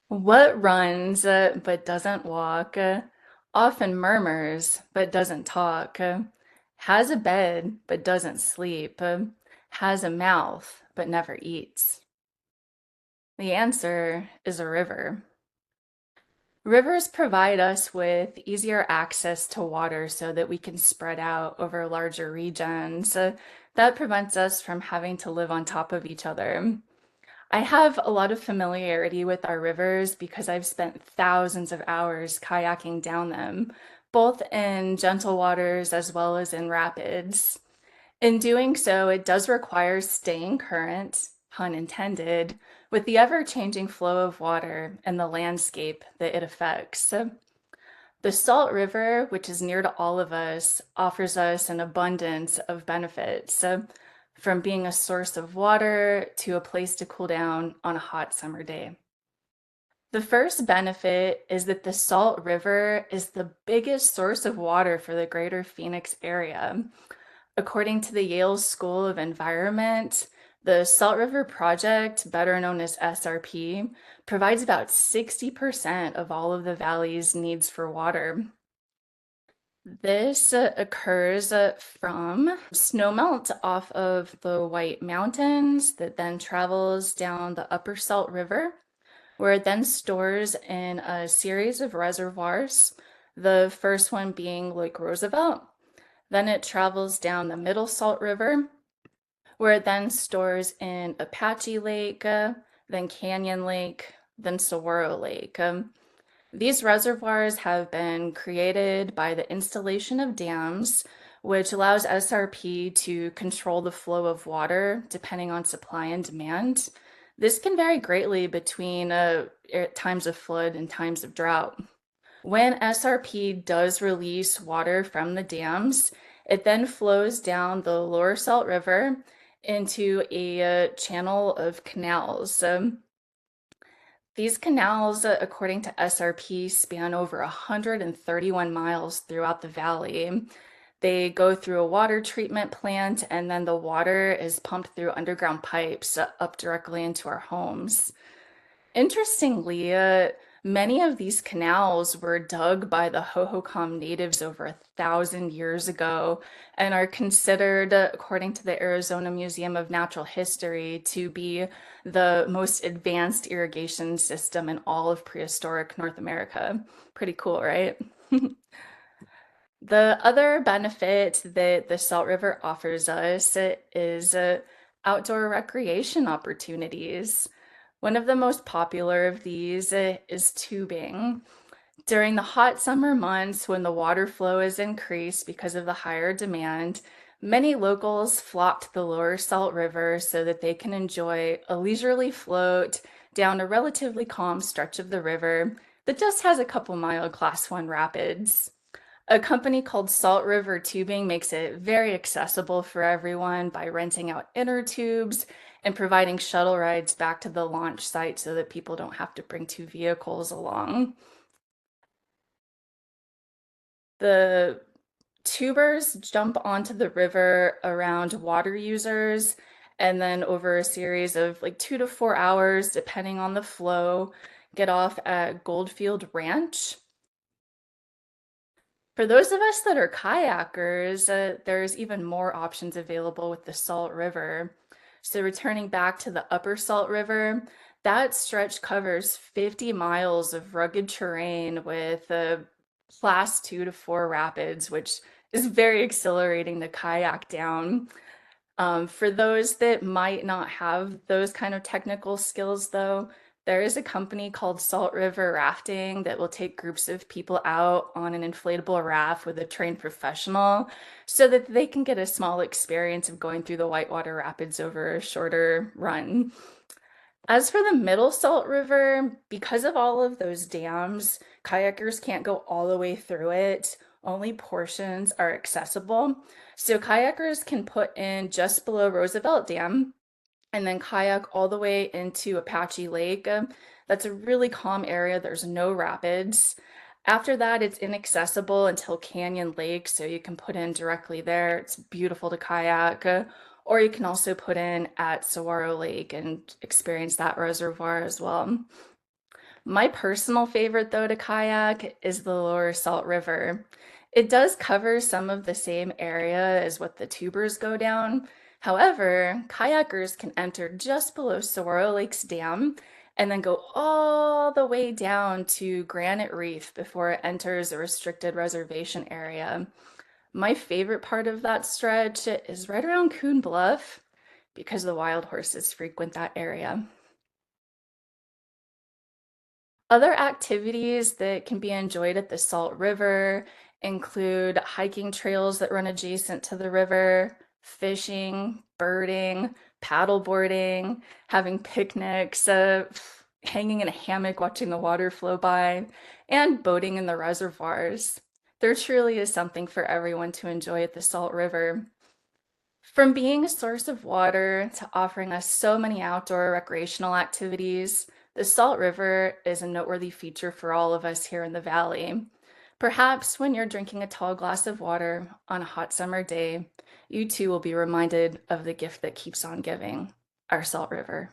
What runs but doesn't walk, often murmurs but doesn't talk, has a bed but doesn't sleep, has a mouth but never eats? The answer is a river. Rivers provide us with easier access to water so that we can spread out over larger regions. That prevents us from having to live on top of each other. I have a lot of familiarity with our rivers because I've spent thousands of hours kayaking down them, both in gentle waters as well as in rapids. In doing so, it does require staying current, pun intended, with the ever-changing flow of water and the landscape that it affects. The Salt River, which is near to all of us, offers us an abundance of benefits, from being a source of water to a place to cool down on a hot summer day. The first benefit is that the Salt River is the biggest source of water for the greater Phoenix area. According to the Yale School of Environment, the Salt River Project, better known as SRP, provides about 60% of all of the valley's needs for water. This occurs from snowmelt off of the White Mountains that then travels down the Upper Salt River, where it then stores in a series of reservoirs, the first one being Lake Roosevelt. Then it travels down the Middle Salt River, where it then stores in Apache Lake, then Canyon Lake, then Saguaro Lake. These reservoirs have been created by the installation of dams, which allows SRP to control the flow of water depending on supply and demand. This can vary greatly between times of flood and times of drought. When SRP does release water from the dams, it then flows down the Lower Salt River into a channel of canals. These canals, according to SRP, span over 131 miles throughout the valley. They go through a water treatment plant, and then the water is pumped through underground pipes up directly into our homes. Interestingly, many of these canals were dug by the Hohokam natives over 1,000 years ago and are considered, according to the Arizona Museum of Natural History, to be the most advanced irrigation system in all of prehistoric North America. Pretty cool, right? The other benefit that the Salt River offers us is outdoor recreation opportunities. One of the most popular of these is tubing. During the hot summer months when the water flow is increased because of the higher demand, many locals flock to the lower Salt River so that they can enjoy a leisurely float down a relatively calm stretch of the river that just has a couple mile class 1 rapids. A company called Salt River Tubing makes it very accessible for everyone by renting out inner tubes and providing shuttle rides back to the launch site so that people don't have to bring two vehicles along. The tubers jump onto the river around water users, and then over a series of like 2 to 4 hours, depending on the flow, get off at Goldfield Ranch. For those of us that are kayakers, there's even more options available with the Salt River. So returning back to the Upper Salt River, that stretch covers 50 miles of rugged terrain with class 2 to 4 rapids, which is very exhilarating to kayak down. For those that might not have those kind of technical skills, though, there is a company called Salt River Rafting that will take groups of people out on an inflatable raft with a trained professional so that they can get a small experience of going through the Whitewater Rapids over a shorter run. As for the Middle Salt River, because of all of those dams, kayakers can't go all the way through it. Only portions are accessible. So kayakers can put in just below Roosevelt Dam and then kayak all the way into Apache Lake. That's a really calm area. There's no rapids. After that, it's inaccessible until Canyon Lake, so you can put in directly there. It's beautiful to kayak. Or you can also put in at Saguaro Lake and experience that reservoir as well. My personal favorite, though, to kayak is the Lower Salt River. It does cover some of the same area as what the tubers go down. However, kayakers can enter just below Saguaro Lakes Dam and then go all the way down to Granite Reef before it enters a restricted reservation area. My favorite part of that stretch is right around Coon Bluff because the wild horses frequent that area. Other activities that can be enjoyed at the Salt River include hiking trails that run adjacent to the river, fishing, birding, paddleboarding, having picnics, hanging in a hammock watching the water flow by, and boating in the reservoirs. There truly is something for everyone to enjoy at the Salt River. From being a source of water to offering us so many outdoor recreational activities, the Salt River is a noteworthy feature for all of us here in the valley. Perhaps when you're drinking a tall glass of water on a hot summer day, you too will be reminded of the gift that keeps on giving, our Salt River.